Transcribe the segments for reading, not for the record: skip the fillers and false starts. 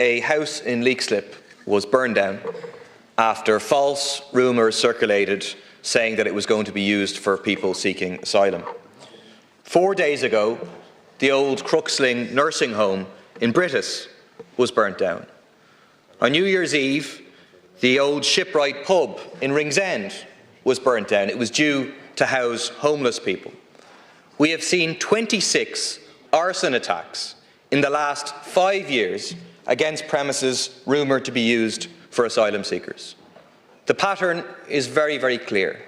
a house in Leixlip was burned down after false rumours circulated saying that it was going to be used for people seeking asylum. 4 days ago, the old Crooksling nursing home in Brittis was burnt down. On New Year's Eve, the old Shipwright pub in Ringsend was burnt down. It was due to house homeless people. We have seen 26 arson attacks in the last 5 years against premises rumoured to be used for asylum seekers. The pattern is very, very clear.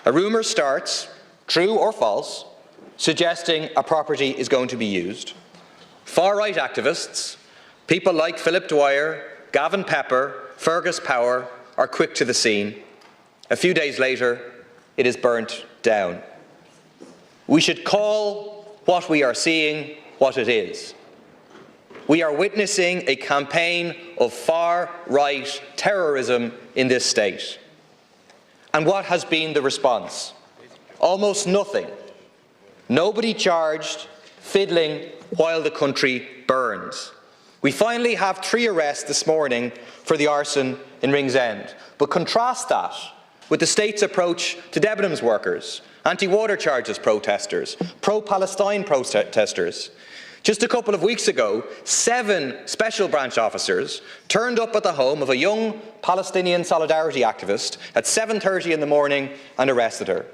A rumour starts, true or false, suggesting a property is going to be used. Far-right activists, people like Philip Dwyer, Gavin Pepper, Fergus Power, are quick to the scene. A few days later, it is burnt down. We should call what we are seeing what it is. We are witnessing a campaign of far-right terrorism in this state. And what has been the response? Almost nothing. Nobody charged, fiddling while the country burns. We finally have 3 arrests this morning for the arson in Ringsend. But contrast that with the state's approach to Debenhams workers, anti-water charges protesters, pro-Palestine protesters. Just a couple of weeks ago, 7 special branch officers turned up at the home of a young Palestinian solidarity activist at 7:30 in the morning and arrested her.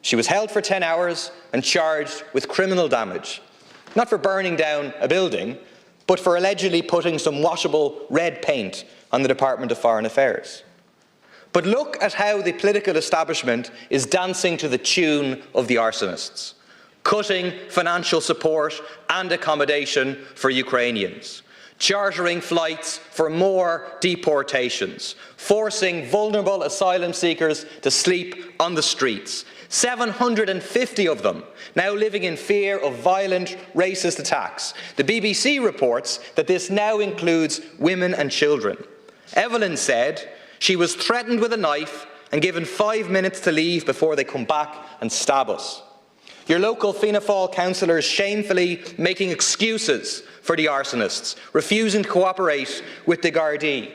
She was held for 10 hours and charged with criminal damage, not for burning down a building, but for allegedly putting some washable red paint on the Department of Foreign Affairs. But look at how the political establishment is dancing to the tune of the arsonists, cutting financial support and accommodation for Ukrainians, chartering flights for more deportations, forcing vulnerable asylum seekers to sleep on the streets, 750 of them now living in fear of violent racist attacks. The BBC reports that this now includes women and children. Evelyn said she was threatened with a knife and given 5 minutes to leave before they come back and stab us. Your local Fianna Fáil councillors shamefully making excuses for the arsonists, refusing to cooperate with the Gardaí.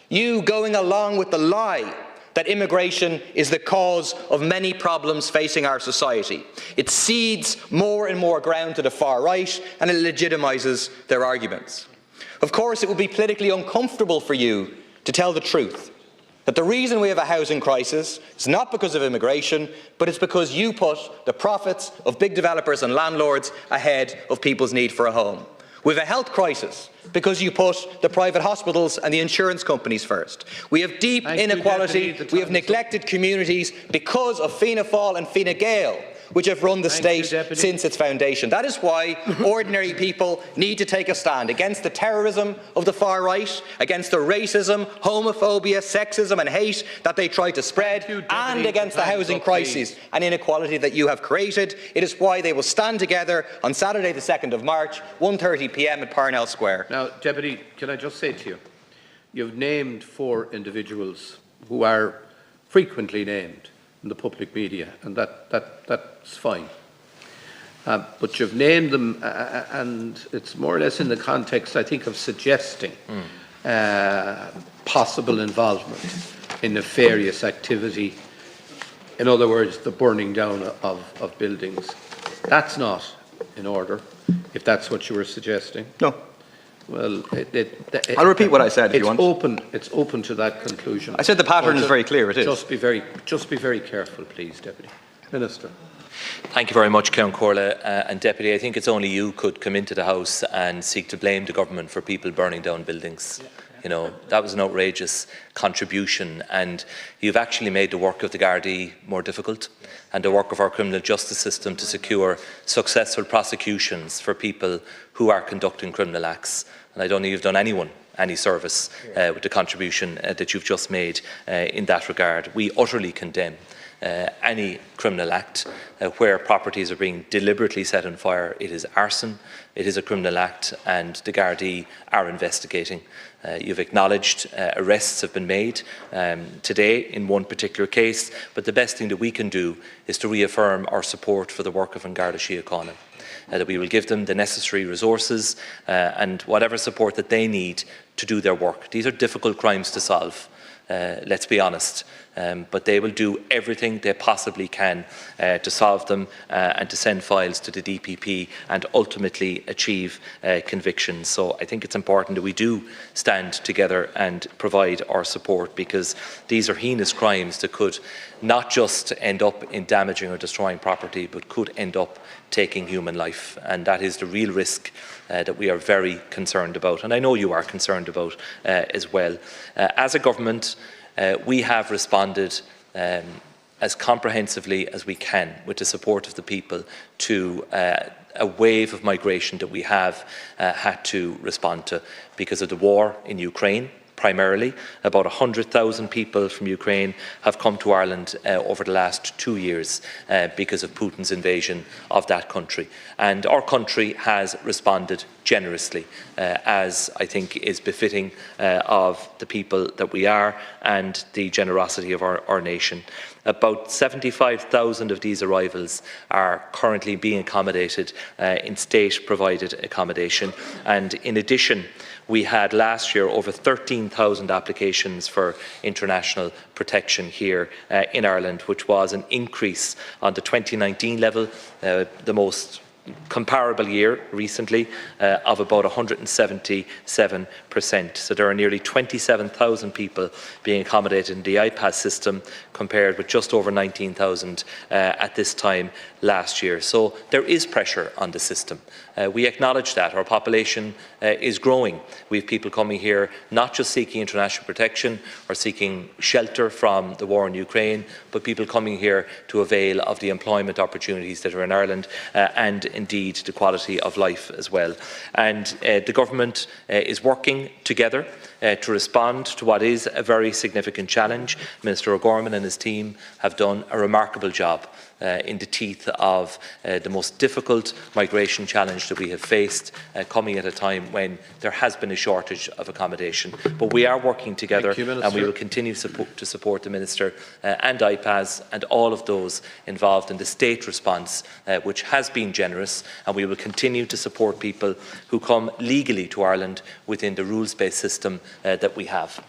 You going along with the lie that immigration is the cause of many problems facing our society. It cedes more and more ground to the far right and it legitimises their arguments. Of course, it would be politically uncomfortable for you to tell the truth, that the reason we have a housing crisis is not because of immigration, but it's because you put the profits of big developers and landlords ahead of people's need for a home. We have a health crisis because you put the private hospitals and the insurance companies first. We have deep inequality. We have neglected communities because of Fianna Fáil and Fine Gael, which have run the state since its foundation. That is why ordinary people need to take a stand against the terrorism of the far right, against the racism, homophobia, sexism and hate that they try to spread, and against the housing crisis and inequality that you have created. It is why they will stand together on Saturday the 2nd of March, 1:30 p.m. at Parnell Square. Now, Deputy, can I just say to you, you've named 4 individuals who are frequently named in the public media, and that's fine. But you've named them, and it's more or less in the context, I think, of suggesting possible involvement in nefarious activity. In other words, the burning down of buildings. That's not in order, if that's what you were suggesting. No. Well, I'll repeat what I said if you want. It's open to that conclusion. I said the pattern is very clear, it is. Just be very careful, please, Deputy. Minister. Thank you very much, Count Corley. And Deputy, I think it's only you could come into the House and seek to blame the government for people burning down buildings. You know, that was an outrageous contribution, and you've actually made the work of the Gardaí more difficult and the work of our criminal justice system to secure successful prosecutions for people who are conducting criminal acts. And I don't think you've done anyone any service with the contribution that you've just made in that regard. We utterly condemn any criminal act where properties are being deliberately set on fire. It is arson, it is a criminal act, and the Gardaí are investigating. You've acknowledged arrests have been made today in one particular case, but the best thing that we can do is to reaffirm our support for the work of An Garda Síochána. that we will give them the necessary resources and whatever support that they need to do their work. These are difficult crimes to solve. Let's be honest, but they will do everything they possibly can to solve them and to send files to the DPP and ultimately achieve convictions. So I think it's important that we do stand together and provide our support, because these are heinous crimes that could not just end up in damaging or destroying property, but could end up taking human life. And that is the real risk that we are very concerned about, and I know you are concerned about as well. As a government, we have responded as comprehensively as we can with the support of the people to a wave of migration that we have had to respond to because of the war in Ukraine. Primarily, about 100,000 people from Ukraine have come to Ireland over the last 2 years because of Putin's invasion of that country. And our country has responded generously, as I think is befitting of the people that we are and the generosity of our nation. About 75,000 of these arrivals are currently being accommodated in state-provided accommodation. And in addition, we had last year over 13,000 applications for international protection here in Ireland, which was an increase on the 2019 level, the most comparable year recently, of about 177%. So there are nearly 27,000 people being accommodated in the IPAS system, compared with just over 19,000 at this time last year. So there is pressure on the system. We acknowledge that. Our population is growing. We have people coming here not just seeking international protection or seeking shelter from the war in Ukraine, but people coming here to avail of the employment opportunities that are in Ireland and indeed the quality of life as well. And the government is working together to respond to what is a very significant challenge. Minister O'Gorman and his team have done a remarkable job in the teeth of the most difficult migration challenge that we have faced, coming at a time when there has been a shortage of accommodation. But we are working together, and we will continue to support the Minister and IPAS and all of those involved in the state response, which has been generous, and we will continue to support people who come legally to Ireland within the rules-based system that we have.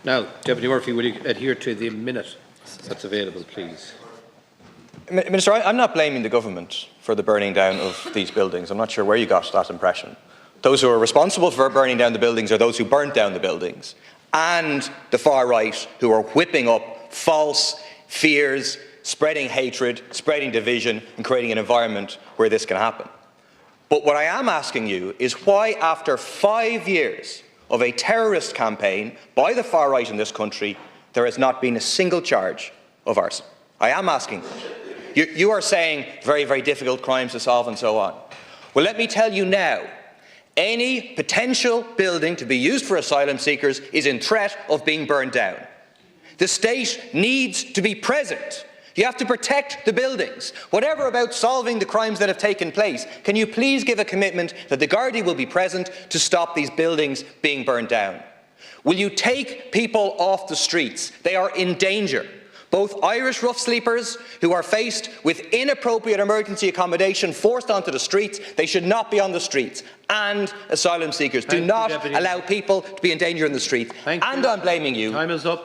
Now, Deputy Murphy, will you adhere to the minute that's available, please? Minister, I'm not blaming the government for the burning down of these buildings. I'm not sure where you got that impression. Those who are responsible for burning down the buildings are those who burnt down the buildings, and the far right, who are whipping up false fears, spreading hatred, spreading division, and creating an environment where this can happen. But what I am asking you is why, after 5 years of a terrorist campaign by the far right in this country, there has not been a single charge of arson. I am asking. You are saying very, very difficult crimes to solve and so on. Well, let me tell you now, any potential building to be used for asylum seekers is in threat of being burned down. The state needs to be present. You have to protect the buildings. Whatever about solving the crimes that have taken place, can you please give a commitment that the Gardaí will be present to stop these buildings being burned down? Will you take people off the streets? They are in danger. Both Irish rough sleepers who are faced with inappropriate emergency accommodation forced onto the streets, they should not be on the streets, and asylum seekers. Do not allow people to be in danger in the street. And I'm blaming you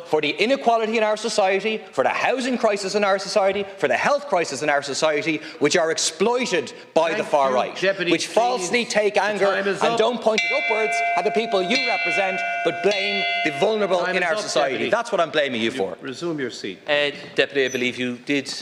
for the inequality in our society, for the housing crisis in our society, for the health crisis in our society, which are exploited by the far right, which falsely take anger and don't point it upwards at the people you represent, but blame the vulnerable in our society. That's what I'm blaming you for. Resume your seat. Deputy, I believe you did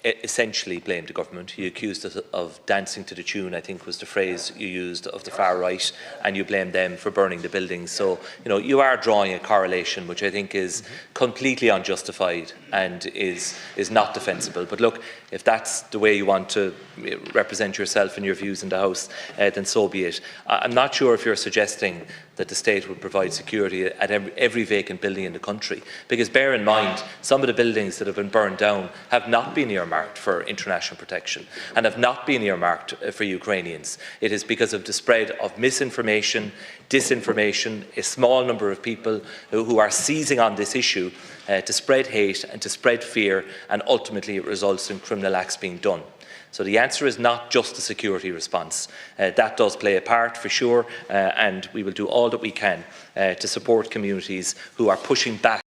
essentially blame the government. You accused us of dancing to the tune, I think was the phrase you used, of the far right, and you blamed them for burning the buildings. So, you are drawing a correlation which I think is completely unjustified and is not defensible. But look, if that's the way you want to represent yourself and your views in the House, then so be it. I'm not sure if you're suggesting that the state would provide security at every vacant building in the country, because bear in mind, some of the buildings that have been burned down have not been earmarked for international protection and have not been earmarked for Ukrainians. It is because of the spread of misinformation, disinformation, a small number of people who are seizing on this issue to spread hate and to spread fear, and ultimately it results in criminal acts being done. So the answer is not just the security response. That does play a part for sure, and we will do all that we can to support communities who are pushing back